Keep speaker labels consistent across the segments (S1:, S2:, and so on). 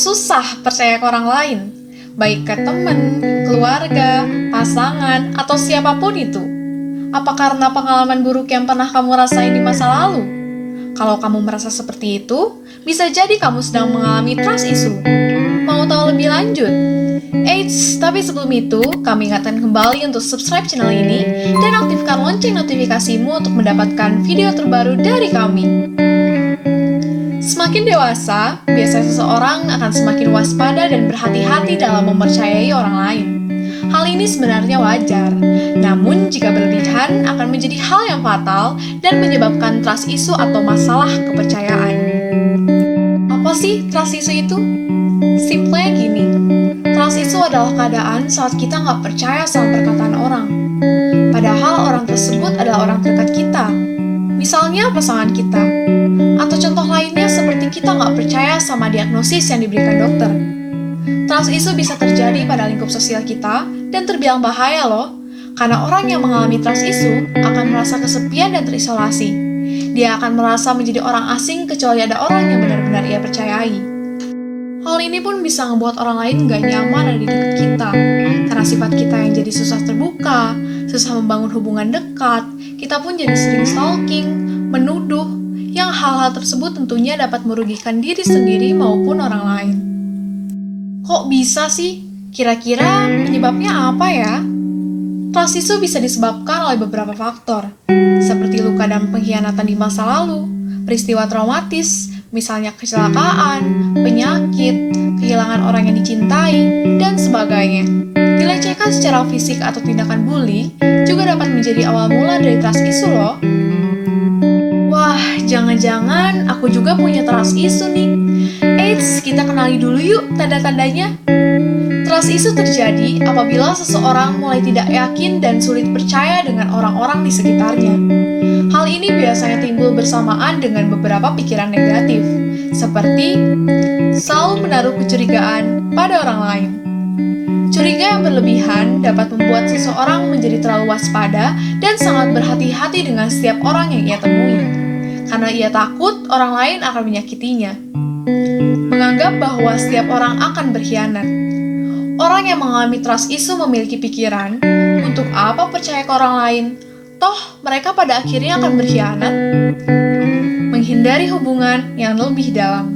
S1: susah percaya ke orang lain, baik ke teman, keluarga, pasangan, atau siapapun itu? Apa karena pengalaman buruk yang pernah kamu rasain di masa lalu? Kalau kamu merasa seperti itu, bisa jadi kamu sedang mengalami trust issue. Mau tahu lebih lanjut? Eits, tapi sebelum itu, kami ingatkan kembali untuk subscribe channel ini dan aktifkan lonceng notifikasimu untuk mendapatkan video terbaru dari kami. Semakin dewasa, biasanya seseorang akan semakin waspada dan berhati-hati dalam mempercayai orang lain. Hal ini sebenarnya wajar, namun jika berlebihan akan menjadi hal yang fatal dan menyebabkan trust issue atau masalah kepercayaan. Apa sih trust issue itu? Simpelnya gini, trust issue adalah keadaan saat kita nggak percaya sama perkataan orang. Padahal orang tersebut adalah orang terdekat kita, misalnya pasangan kita. Atau contoh lainnya seperti kita nggak percaya sama diagnosis yang diberikan dokter. Trust issue bisa terjadi pada lingkup sosial kita dan terbilang bahaya loh, karena orang yang mengalami trust issue akan merasa kesepian dan terisolasi. Dia akan merasa menjadi orang asing kecuali ada orang yang benar-benar ia percayai. Hal ini pun bisa membuat orang lain nggak nyaman ada di dekat kita, karena sifat kita yang jadi susah terbuka, susah membangun hubungan dekat, kita pun jadi sering stalking, menuduh, yang hal-hal tersebut tentunya dapat merugikan diri sendiri maupun orang lain. Kok bisa sih? Kira-kira penyebabnya apa ya? Trust issue bisa disebabkan oleh beberapa faktor, seperti luka dan pengkhianatan di masa lalu, peristiwa traumatis, misalnya kecelakaan, penyakit, kehilangan orang yang dicintai, dan sebagainya. Dilecehkan secara fisik atau tindakan bully juga dapat menjadi awal mula dari trust issue loh. Wah, jangan-jangan aku juga punya trust issue nih. Eits, kita kenali dulu yuk tanda-tandanya. Trust issue terjadi apabila seseorang mulai tidak yakin dan sulit percaya dengan orang-orang di sekitarnya. Hal ini biasanya timbul bersamaan dengan beberapa pikiran negatif, seperti selalu menaruh kecurigaan pada orang lain. Curiga yang berlebihan dapat membuat seseorang menjadi terlalu waspada dan sangat berhati-hati dengan setiap orang yang ia temui, karena ia takut orang lain akan menyakitinya. Menganggap bahwa setiap orang akan berkhianat. Orang yang mengalami trust issue memiliki pikiran, untuk apa percaya ke orang lain? Toh, mereka pada akhirnya akan berkhianat. Menghindari hubungan yang lebih dalam.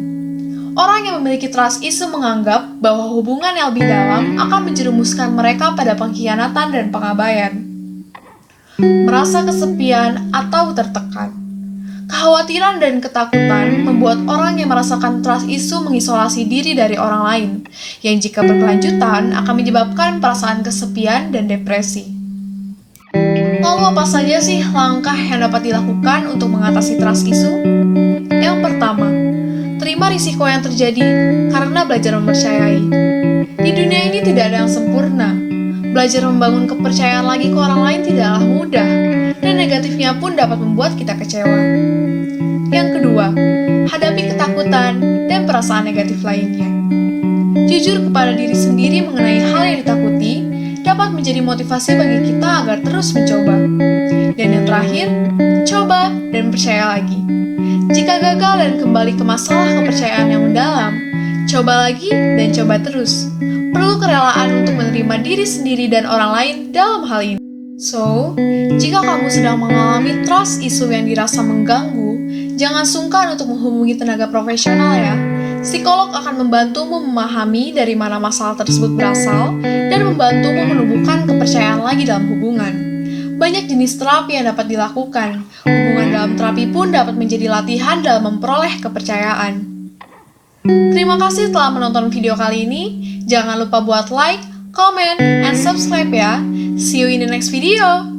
S1: Orang yang memiliki trust issue menganggap bahwa hubungan yang lebih dalam akan menjerumuskan mereka pada pengkhianatan dan pengabaian. Merasa kesepian atau tertekan. Kekhawatiran dan ketakutan membuat orang yang merasakan trust issue mengisolasi diri dari orang lain, yang jika berkelanjutan akan menyebabkan perasaan kesepian dan depresi. Lalu apa saja sih langkah yang dapat dilakukan untuk mengatasi trust issue? Yang pertama, terima risiko yang terjadi karena belajar mempercayai. Di dunia ini tidak ada yang sempurna. Belajar membangun kepercayaan lagi ke orang lain tidaklah mudah, dan negatifnya pun dapat membuat kita kecewa. Yang kedua, hadapi ketakutan dan perasaan negatif lainnya. Jujur kepada diri sendiri mengenai hal yang ditakuti dapat menjadi motivasi bagi kita agar terus mencoba. Dan yang terakhir, coba dan percaya lagi. Jika gagal dan kembali ke masalah kepercayaan yang mendalam, coba lagi dan coba terus. Perlu kerelaan untuk menerima diri sendiri dan orang lain dalam hal ini. So, jika kamu sedang mengalami trust issue yang dirasa mengganggu, jangan sungkan untuk menghubungi tenaga profesional ya. Psikolog akan membantumu memahami dari mana masalah tersebut berasal dan membantumu menumbuhkan kepercayaan lagi dalam hubungan. Banyak jenis terapi yang dapat dilakukan. Hubungan dalam terapi pun dapat menjadi latihan dalam memperoleh kepercayaan. Terima kasih telah menonton video kali ini. Jangan lupa buat like, comment, and subscribe ya. See you in the next video.